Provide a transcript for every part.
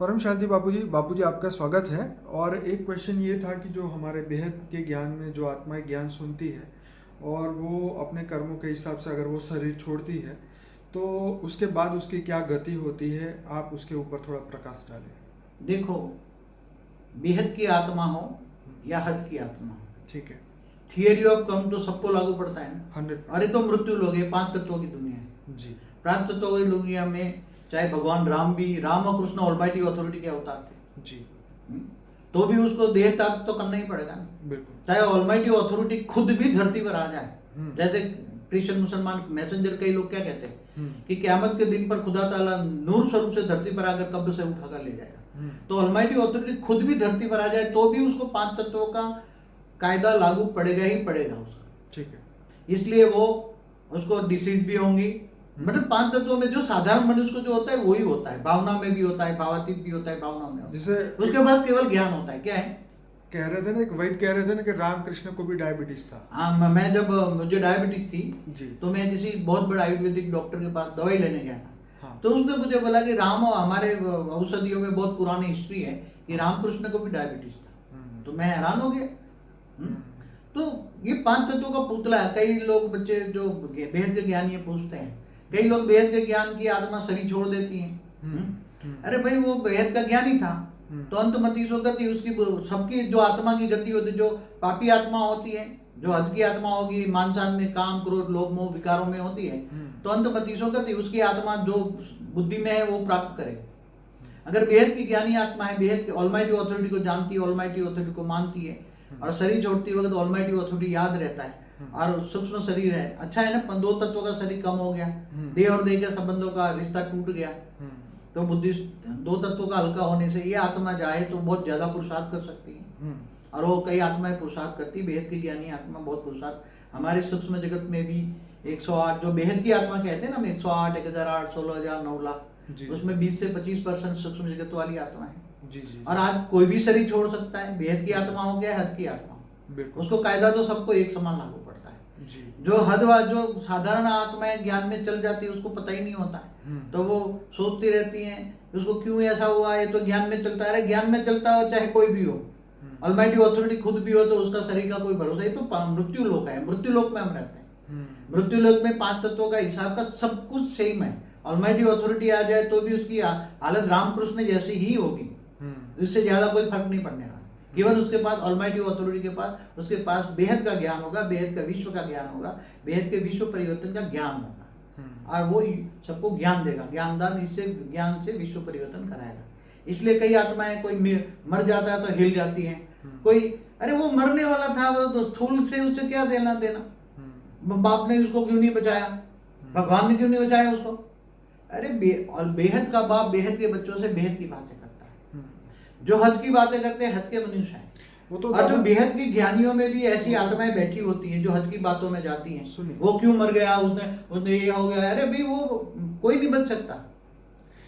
परम शांति बापूजी आपका स्वागत है। और एक क्वेश्चन ये था कि जो हमारे बेहद के ज्ञान में जो आत्माएं ज्ञान सुनती है और वो अपने कर्मों के हिसाब से अगर वो शरीर छोड़ती है तो उसके बाद उसकी क्या गति होती है, आप उसके ऊपर थोड़ा प्रकाश डालें। देखो, बेहद की आत्मा हो या हद की आत्मा हो, ठीक है, थियरी ऑफ कम तो सबको लागू पड़ता है ना। 100। अरे तो मृत्यु लोग है, 5 तत्वों की दुनिया है। जी 5 तत्वों की दुनिया में चाहे भगवान राम भी, राम और कृष्ण ऑलमाइटी अथॉरिटी के अवतार थे। जी तो भी उसको देह त्याग तो करना ही पड़ेगा ना। बिल्कुल। चाहे ऑलमाइटी अथॉरिटी खुद भी धरती पर आ जाए, जैसे क्रिश्चियन मुसलमान मैसेंजर कई लोग क्या कहते हैं कि क़यामत के दिन पर खुदा ताला नूर स्वरूप से धरती पर आकर कब्र से उठाकर ले जाएगा। तो ऑलमाइटी अथॉरिटी खुद भी धरती पर आ जाए तो भी उसको 5 तत्वों का कायदा लागू पड़ेगा ही पड़ेगा उसका। ठीक है, इसलिए वो उसको डिसीज भी होंगी। मतलब 5 तत्वों में जो साधारण मनुष्य को जो होता है वही होता है, भावना में भी होता है, भावातीत भी होता है, भावना में होता है। जिसे उसके पास केवल ज्ञान होता है। क्या है? कह रहे थे ना, एक वैद्य कह रहे थे ना कि रामकृष्ण को भी डायबिटीज था। हाँ, मैं जब मुझे डायबिटीज थी जी तो मैं किसी बहुत बड़े आयुर्वेदिक डॉक्टर के पास दवाई लेने गया था। हाँ। तो उसने मुझे बोला कि राम और हमारे औषधियों में बहुत पुरानी हिस्ट्री है कि रामकृष्ण को भी डायबिटीज था। तो मैं हैरान हो गया। तो ये 5 तत्वों का पुतला है। कई लोग बच्चे जो बेहद के ज्ञान ये पूछते हैं, कई लोग बेहद के ज्ञान की आत्मा शरीर छोड़ देती है। अरे भाई, वो बेहद का ज्ञान ही था तो अंतमति सो गति उसकी, सबकी जो आत्मा की गति होती है, जो पापी आत्मा होती है, जो हद की आत्मा होगी, मानसान में काम क्रोध लोभ मोह विकारों में होती है, तो अंतमति सो गति उसकी आत्मा जो बुद्धि में है वो प्राप्त करेगी। अगर बेहद की ज्ञानी आत्मा है, बेहद की ऑलमाइटी अथॉरिटी को जानती है, ऑलमाइटी अथॉरिटी को मानती है और शरीर छोड़ती होगा तो ऑलमाइटी अथॉरिटी याद रहता है और सूक्ष्म शरीर है। अच्छा है ना, 2 तत्वों का शरीर कम हो गया, देह और देह के संबंधों का रिश्ता टूट गया, तो बुद्धि 2 तत्वों का हल्का होने से ये आत्मा जाए तो बहुत ज्यादा पुरुषार्थ कर सकती है। और वो कई आत्माएं पुरुषार्थ करती, बेहद की ज्ञानी आत्मा बहुत पुरुषार्थ। हमारे सूक्ष्म जगत में भी 108 जो बेहद की आत्मा कहते हैं ना, 108, 1008, 16000, 9 लाख, उसमें 20 से 25% सूक्ष्म जगत वाली आत्मा है। जी। और आज कोई भी शरीर छोड़ सकता है, बेहद की आत्मा हो गया, हद की आत्मा, उसको कायदा तो सबको एक समान लागू पड़ता है। जी। जो जो साधारण आत्माएं ज्ञान में चल जाती है उसको पता ही नहीं होता है, तो वो सोचती रहती हैं उसको क्यों ऐसा हुआ, ये तो ज्ञान में चलता है। ज्ञान में चलता हो चाहे कोई भी हो, ऑलमाइटी अथॉरिटी खुद भी हो, तो उसका शरीर का कोई भरोसा। ये तो मृत्यु लोक है, मृत्यु लोक में हम रहते हैं। मृत्यु लोक में 5 तत्वों का हिसाब का सब कुछ सेम है। ऑलमाइटी अथॉरिटी आ जाए तो भी उसकी हालत रामकृष्ण जैसी ही होगी, इससे ज्यादा कोई फर्क नहीं पड़ने वाला। केवल उसके पास ऑलमाइटी अथॉरिटी के पास, उसके पास बेहद का ज्ञान होगा, बेहद का विश्व का ज्ञान होगा, बेहद के विश्व परिवर्तन का ज्ञान होगा और वो सबको ज्ञान देगा। ज्ञानदान, इससे ज्ञान से विश्व परिवर्तन कराएगा। इसलिए कई आत्माएं, कोई मर जाता है तो हिल जाती हैं, कोई अरे वो मरने वाला था, वो तो स्थूल से उससे क्या देना देना, बाप ने उसको क्यों नहीं बचाया, भगवान ने क्यों नहीं बचाया उसको। अरे बेहद का बाप बेहद के बच्चों से बेहद की बातें करता है। जो हद की बातें करते हैं हद के मनुष्य हैं। वो तो और जो बेहद की ज्ञानियों में भी ऐसी आत्माएं बैठी होती हैं जो हद की बातों में जाती हैं। वो क्यों मर गया, उसने ये हो गया, अरे भाई वो कोई नहीं बच सकता।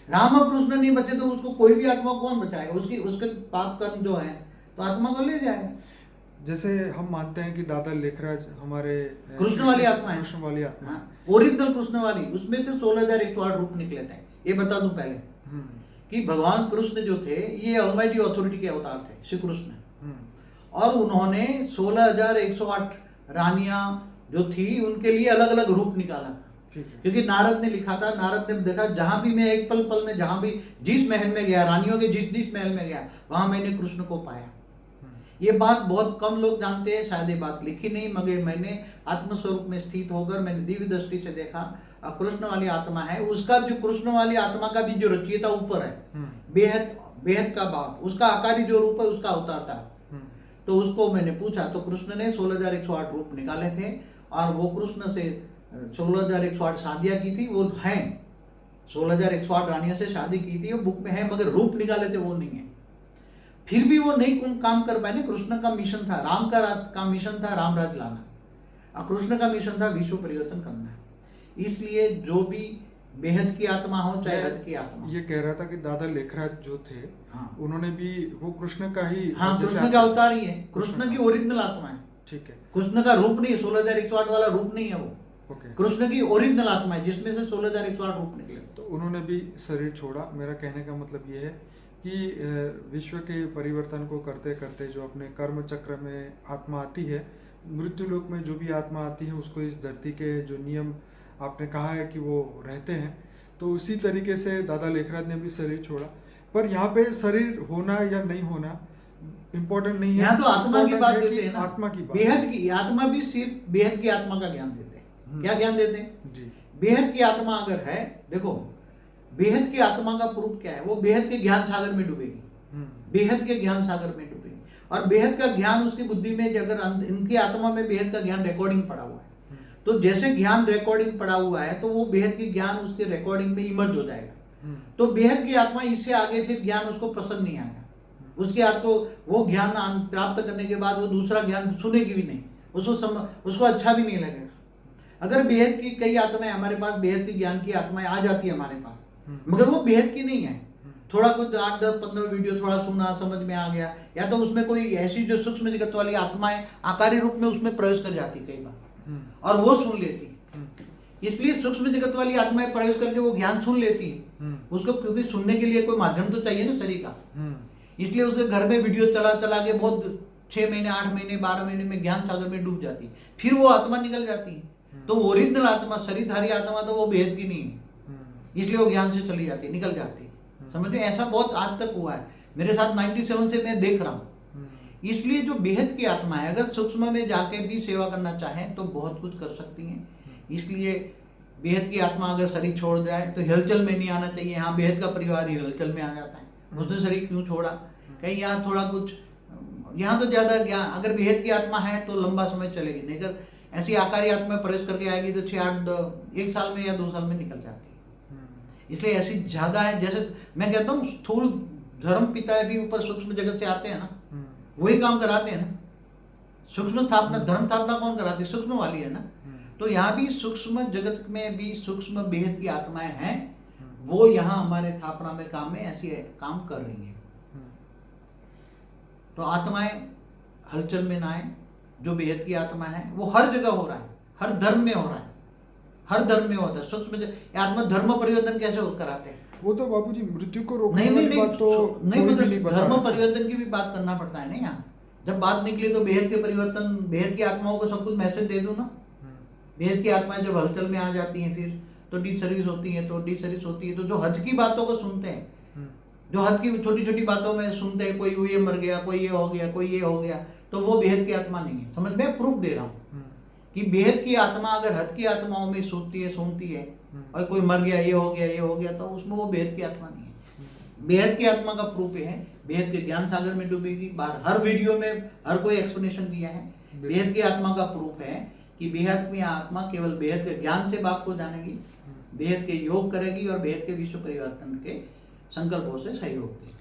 राम और कृष्ण नहीं बचे तो उसको कोई भी आत्मा कौन बचाएगा। उसके पाप कर्म जो है तो आत्मा को ले जाएगा। जैसे हम मानते हैं कि दादा लेखराज हमारे कृष्ण वाली आत्मा है, कृष्ण वाली आत्मा, ओरिजिनल कृष्ण वाली, उसमें से 16108 रूप निकले थे। ये बता दूं पहले कि भगवान कृष्ण जो थे ये ऑलमाइटी अथॉरिटी के अवतार थे, श्री कृष्ण, और उन्होंने 16108 रानियां जो थी उनके लिए अलग अलग रूप निकाला था। क्योंकि नारद ने लिखा था, नारद ने देखा जहां भी मैं एक पल पल में, जहां भी जिस महल में गया, रानियों के जिस महल में गया, वहां मैंने कृष्ण को पाया। ये बात बहुत कम लोग जानते हैं, शायद ये बात लिखी नहीं, मगर मैंने आत्मस्वरूप में स्थित होकर मैंने दिव्य दृष्टि से देखा। कृष्ण वाली आत्मा है, उसका जो कृष्ण वाली आत्मा का भी जो रचयिता ऊपर है, बेहद का बाप, उसका आकारी जो रूप है उसका अवतार था। तो उसको मैंने पूछा तो कृष्ण ने 16108 रूप निकाले थे और वो कृष्ण से 16108 शादियां की थी, वो हैं 16108 रानियों से शादी की थी, वो बुक में है, मगर रूप निकाले थे वो नहीं है। फिर भी वो नहीं काम कर पाए। कृष्ण का मिशन था, राम का मिशन था राम राज्य लाना, और कृष्ण का मिशन था विश्व परिवर्तन करना। इसलिए जो भी बेहद की आत्मा हो चाहे हद की आत्मा, ये कह रहा था कि दादा लेखराज जो थे, हाँ, उन्होंने भी वो कृष्ण का ही, हाँ, कृष्ण का अवतार ही है, कृष्ण की ओरिजिनल आत्मा है। ठीक है, कृष्ण का रूप नहीं, 16108 वाला रूप नहीं है वो, कृष्ण की ओरिजिनल आत्मा है जिसमें से 16108 रूप निकले। तो उन्होंने भी शरीर छोड़ा। मेरा कहने का मतलब ये है कि विश्व के परिवर्तन को करते करते जो अपने कर्म चक्र में आत्मा आती है, मृत्यु लोक में जो भी आत्मा आती है उसको इस धरती के जो नियम आपने कहा है कि वो रहते हैं, तो उसी तरीके से दादा लेखराज ने भी शरीर छोड़ा। पर यहाँ पे शरीर होना या नहीं होना इम्पोर्टेंट नहीं है, यहाँ तो आत्मा की बात देते हैं ना, आत्मा की बात, बेहद की आत्मा भी सिर्फ बेहद की आत्मा का ज्ञान देते हैं। क्या ज्ञान देते हैं जी। बेहद की आत्मा अगर है, देखो बेहद की आत्मा का प्रूफ क्या है, वो बेहद के ज्ञान सागर में डूबेगी, बेहद के ज्ञान सागर में डूबेगी, और बेहद का ज्ञान उसकी बुद्धि में, अगर इनकी आत्मा में बेहद का ज्ञान रिकॉर्डिंग पड़ा हुआ है, तो जैसे ज्ञान रिकॉर्डिंग पड़ा हुआ है तो वो बेहद की ज्ञान उसके रिकॉर्डिंग में इमर्ज हो जाएगा। तो बेहद की आत्मा इससे आगे फिर ज्ञान उसको पसंद नहीं आएगा, उसके हाथ को वो ज्ञान प्राप्त करने के बाद वो दूसरा ज्ञान सुनेगी भी नहीं, उसको अच्छा भी नहीं लगेगा। अगर बेहद की कई आत्माएं हमारे पास, बेहद की ज्ञान की आत्माएं आ जाती है हमारे पास, मगर वो बेहद की नहीं है, थोड़ा कुछ 8, 10, 15 वीडियो थोड़ा सुना, समझ में आ गया, या तो उसमें कोई ऐसी जो सूक्ष्म जगत वाली आत्माएं आकारी रूप में उसमें प्रवेश कर जाती कई बार, और वो सुन लेती। इसलिए सूक्ष्म जगत वाली आत्माएं प्रवेश करके वो ज्ञान सुन लेती है उसको, क्योंकि सुनने के लिए कोई माध्यम तो चाहिए ना शरीर का, इसलिए उसे घर में वीडियो चला चला के बहुत 6 महीने, 8 महीने, 12 महीने में ज्ञान सागर में डूब जाती है, फिर वो आत्मा निकल जाती है। तो ओरिजिनल आत्मा, शरीरधारी आत्मा तो वो भेद की नहीं है, इसलिए वो ज्ञान से चली जाती है, निकल जाती है। समझ में, ऐसा बहुत आज तक हुआ है मेरे साथ, 97 से मैं देख रहा हूँ। इसलिए जो बेहद की आत्मा है, अगर सूक्ष्म में जाके भी सेवा करना चाहें तो बहुत कुछ कर सकती हैं। इसलिए बेहद की आत्मा अगर शरीर छोड़ जाए तो हलचल में नहीं आना चाहिए। यहाँ बेहद का परिवार ही हलचल में आ जाता है, उसने शरीर क्यों छोड़ा, कहीं यहाँ थोड़ा कुछ, यहाँ तो ज्यादा ज्ञान, अगर बेहद की आत्मा है तो लंबा समय चलेगी, नहीं अगर ऐसी आकारी आत्मा प्रवेश करके आएगी तो 1 साल में या 2 साल में निकल जाती है। इसलिए ऐसी ज्यादा है, जैसे मैं कहता हूँ स्थूल धर्म पिता भी ऊपर सूक्ष्म जगत से आते हैं ना, वही काम कराते हैं ना। सूक्ष्म स्थापना, धर्म स्थापना कौन कराती है, सूक्ष्म वाली है ना। तो यहाँ भी सूक्ष्म जगत में भी सूक्ष्म बेहद की आत्माएं हैं, वो यहाँ हमारे स्थापना में काम में ऐसी काम कर रही है। तो आत्माएं हलचल में ना आए, जो बेहद की आत्मा है वो हर जगह हो रहा है, हर धर्म में हो रहा है, हर धर्म में होता है। सूक्ष्म आत्मा धर्म परिवर्तन कैसे कराते हैं, वो तो बाबूजी मृत्यु को रोकने वाली बात तो नहीं, मतलब धर्म परिवर्तन की भी बात करना पड़ता है ना। यहाँ जब बात निकली तो बेहद के परिवर्तन, बेहद की आत्माओं को सब कुछ मैसेज दे दो ना। बेहद की आत्माएं जब हलचल में आ जाती हैं फिर तो डी सर्विस होती है, तो डी सर्विस होती है तो जो हज की बातों को सुनते हैं, जो हद की छोटी छोटी बातों में सुनते हैं, कोई ये मर गया, कोई ये हो गया, कोई ये हो गया, तो वो बेहद की आत्मा नहीं है। समझ में, प्रूफ दे रहा हूँ कि बेहद की आत्मा अगर हद की आत्माओं में सोचती है, सुनती है, और कोई मर गया, ये हो गया, ये हो गया, तो उसमें वो बेहद की आत्मा नहीं है। बेहद की आत्मा का प्रूफ है, बेहद के ज्ञान सागर में डूबेगी। बाहर हर वीडियो में हर कोई एक्सप्लेनेशन दिया है। बेहद की आत्मा का प्रूफ है कि बेहद में आत्मा केवल बेहद के ज्ञान से बाप को जानेगी, बेहद के योग करेगी और बेहद के विश्व परिवर्तन के संकल्पों से सहयोग देगी।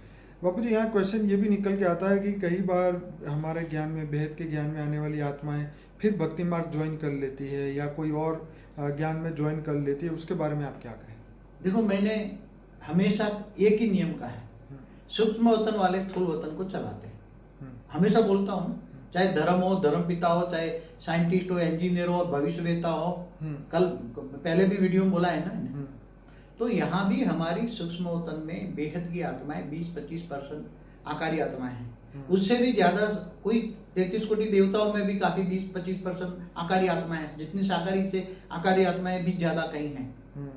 बापू जी, यहाँ क्वेश्चन ये भी निकल के आता है कि कई बार हमारे ज्ञान में, बेहद के ज्ञान में आने वाली आत्माएं फिर भक्ति मार्ग ज्वाइन कर लेती है या कोई और ज्ञान में ज्वाइन कर लेती है, उसके बारे में आप क्या कहें? देखो, मैंने हमेशा एक ही नियम का है, सूक्ष्म वतन वाले स्थूल वतन को चलाते हैं। हमेशा बोलता हूँ, चाहे धर्म हो, धर्म पिता हो, चाहे साइंटिस्ट हो, इंजीनियर हो, भविष्यवेता हो, कल पहले भी वीडियो में बोला है ना। तो यहाँ भी हमारी सूक्ष्म वतन में बेहद की आत्माएं 20-25% आकारी आत्माएं हैं। उससे भी ज्यादा कोई 33 कोटि देवताओं में भी काफी 20-25% आकारी आत्माएं हैं, जितनी साकारी से आकारी आत्माएं भी ज्यादा कहीं हैं।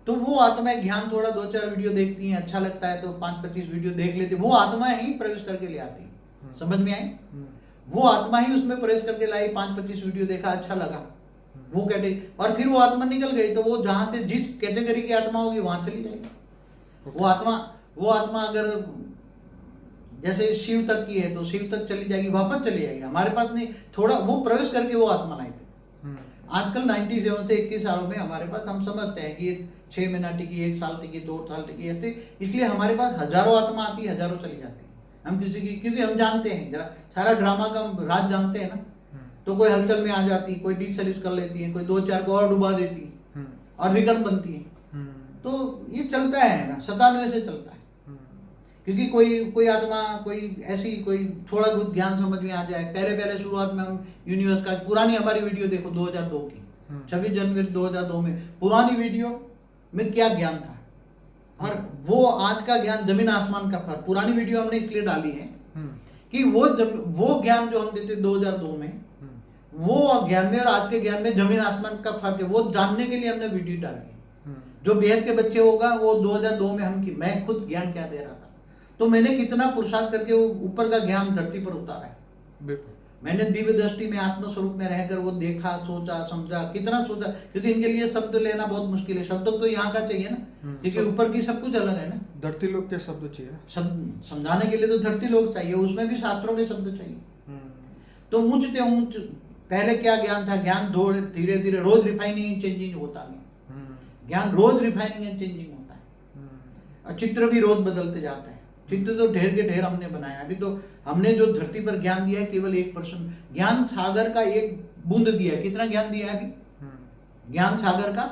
तो वो आत्माएं ज्ञान थोड़ा 2-4 वीडियो देखती हैं, अच्छा लगता है तो 5-25 वीडियो देख लेते, वो आत्माएं ही प्रवेश करके ले आती है। समझ में आई? वो आत्मा ही उसमें प्रवेश करके लाई, 5-25 वीडियो देखा, अच्छा लगा, वो कैटेगरी, और फिर वो आत्मा निकल गई तो वो जहां से जिस कैटेगरी की आत्मा होगी वहां चली जाएगी। वो आत्मा अगर जैसे शिव तक की है तो शिव तक चली जाएगी, वापस चली जाएगी। हमारे पास नहीं, थोड़ा वो प्रवेश करके वो आत्मा लाई थी। आजकल 97 से 21 सालों में हमारे पास, हम समझते हैं कि 6 महीना टिकी, 1 साल टिकी, 2 साल टिकी, ऐसे। इसलिए हमारे पास हजारों आत्मा आती है, हजारों चली जाती है। हम किसी की, क्योंकि हम जानते हैं, जरा सारा ड्रामा का राज जानते हैं ना। तो कोई हलचल में आ जाती है, कोई डिस सर्विस कर लेती है, कोई 2-4 को और डुबा देती है और विकल्प बनती है। तो ये चलता है ना, 97 से चलता है। क्योंकि कोई आत्मा, कोई ऐसी, कोई थोड़ा बहुत ज्ञान समझ में आ जाए। पहले शुरुआत में हम यूनिवर्स का, पुरानी हमारी वीडियो देखो 2002 की, 26 जनवरी 2002 में पुरानी वीडियो में क्या ज्ञान था, और वो आज का ज्ञान जमीन आसमान का फर्क। पुरानी वीडियो हमने इसलिए डाली है कि वो ज्ञान जो हम देते 2002 में, वो ज्ञान में और आज के ज्ञान में जमीन आसमान का फर्क है। वो जानने के लिए हमने वीडियो डाली है। जो बेहद के बच्चे होगा वो 2002 में मैं खुद ज्ञान क्या दे रहा था, तो मैंने कितना पुरुषार्थ करके वो ऊपर का ज्ञान धरती पर उतारा है। बिल्कुल। मैंने दिव्य दृष्टि में आत्मस्वरूप में रहकर वो देखा, सोचा, समझा, कितना सोचा, क्योंकि इनके लिए शब्द लेना बहुत मुश्किल है। शब्द तो यहाँ का चाहिए ना, क्योंकि ऊपर की सब कुछ अलग है ना। धरती लोग के शब्द चाहिए, सब समझाने के लिए तो धरती लोग चाहिए, उसमें भी शास्त्रों के शब्द चाहिए। तो ऊंचते ऊंच पहले क्या ज्ञान था, ज्ञान धीरे धीरे रोज रिफाइनिंग चेंजिंग होता नहीं, ज्ञान रोज रिफाइनिंग एंड चेंजिंग होता है। और चित्र भी रोज बदलते जाते हैं। चित्र तो ढेर के ढेर हमने बनाया। अभी तो हमने जो धरती पर ज्ञान दिया है केवल 1%। ज्ञान सागर का एक बूंद दिया है। कितना ज्ञान दिया है अभी? ज्ञान सागर का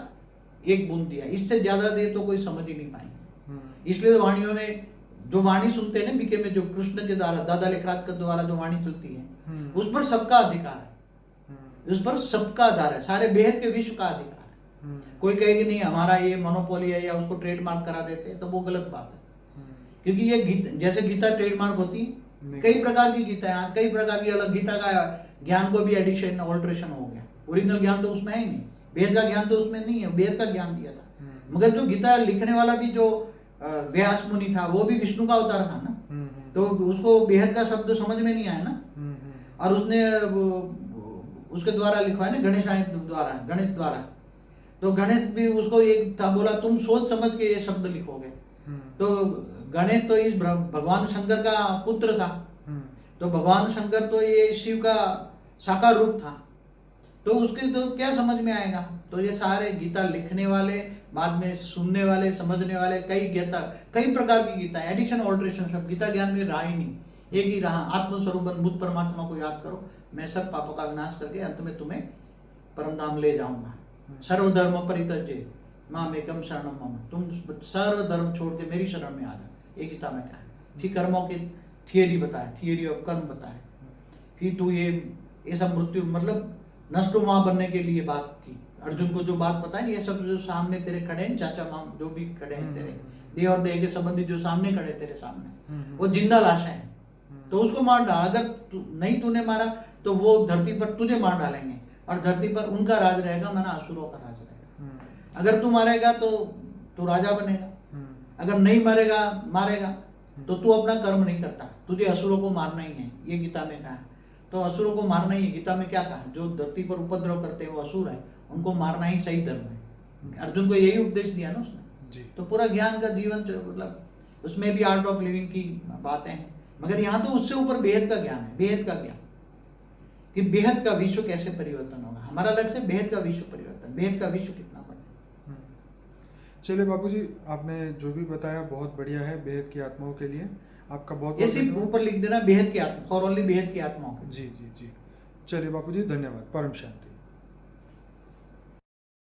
एक बूंद दिया है। इससे ज्यादा दे तो कोई समझ ही नहीं पाएंगे। इसलिए तो वाणियों में जो वाणी सुनते हैं ना, बीके में जो कृष्ण के द्वारा, दादा लेखराज के द्वारा जो वाणी चलती है, उस पर सबका अधिकार है, उस पर सबका आधार है, सारे बेहद के विश्व का अधिकार है। कोई कहेगी नहीं हमारा ये मोनोपोली है या उसको ट्रेडमार्क करा देते हैं, तो वो गलत बात है। क्योंकि ये जैसे गीता ट्रेडमार्क होती है, कई प्रकार की गीता है, आज कई प्रकार की अलग गीता का ज्ञान को भी एडिशन ऑल्ट्रेशन हो गया। ओरिजिनल ज्ञान तो उसमें है ही नहीं, वेद का ज्ञान तो उसमें नहीं है, वेद का ज्ञान दिया था। मगर जो गीता लिखने वाला भी जो व्यास मुनि था, वो भी विष्णु का अवतार था ना, तो उसको बेहद का शब्द समझ में नहीं आया ना, और उसने उसके द्वारा लिखवाया ना, गणेश द्वारा। तो गणेश भी उसको एक था, बोला तुम सोच समझ के ये शब्द लिखोगे। तो गणेश तो इस भगवान शंकर का पुत्र था, तो भगवान शंकर तो ये शिव का साकार रूप था, तो उसके तो क्या समझ में आएगा। तो ये सारे गीता लिखने वाले, बाद में सुनने वाले, समझने वाले, कई प्रकार की गीता है, एडिशन ऑल्ट्रेशन सब। गीता ज्ञान में रहा ही नहीं, एक ही रहा, आत्मस्वरूप भूत परमात्मा को याद करो, मैं सब पापों का विनाश करके अंत में तुम्हें परमधाम ले जाऊंगा। सर्वधर्म परित्यज्य माम एकम शरणम मम, तुम सर्व धर्म छोड़ के मेरी शरण में आ जाओ। ये गीता में क्या है? फिर कर्मों की थियरी बताया, थियरी ऑफ कर्म बताया। फिर तू ये सब मृत्यु मतलब नष्टोमा बनने के लिए बात की। अर्जुन को जो बात बताई, ये सब जो सामने तेरे खड़े हैं, चाचा माम जो भी खड़े हैं तेरे, देह और देह के संबंधी जो सामने खड़े तेरे सामने, वो जिंदा लाशें हैं, तो उसको मार डाल। अगर नहीं तूने मारा तो वो धरती पर तुझे मार डालेंगे, और धरती पर उनका राज रहेगा, माना असुरों का राज रहेगा। अगर तू मारेगा तो तू राजा बनेगा, अगर नहीं मारेगा तो तू अपना कर्म नहीं करता, तुझे असुरों को मारना ही है। ये गीता में कहा है, तो असुरों को मारना ही है। गीता में क्या कहा? जो धरती पर उपद्रव करते हैं वो असुर है, उनको मारना ही सही धर्म है। अर्जुन को यही उपदेश दिया ना उसने। तो पूरा ज्ञान का जीवन मतलब उसमें भी आर्ट ऑफ लिविंग की बातें हैं, मगर यहाँ तो उससे ऊपर बेहद का ज्ञान है। बेहद का ज्ञान कि बेहद का विश्व कैसे परिवर्तन होगा। हमारा लक्ष्य बेहद का विश्व परिवर्तन, बेहद का विश्व कितना बड़ा। चलिए बापूजी, आपने जो भी बताया बहुत बढ़िया है बेहद की आत्माओं के लिए। आपका बहुत ये सिर्फ ऊपर लिख देना बेहद की आत्मा, फॉर ओनली बेहद की आत्माओं। जी जी जी। चलिए बापूजी, धन्यवाद। परम शांति।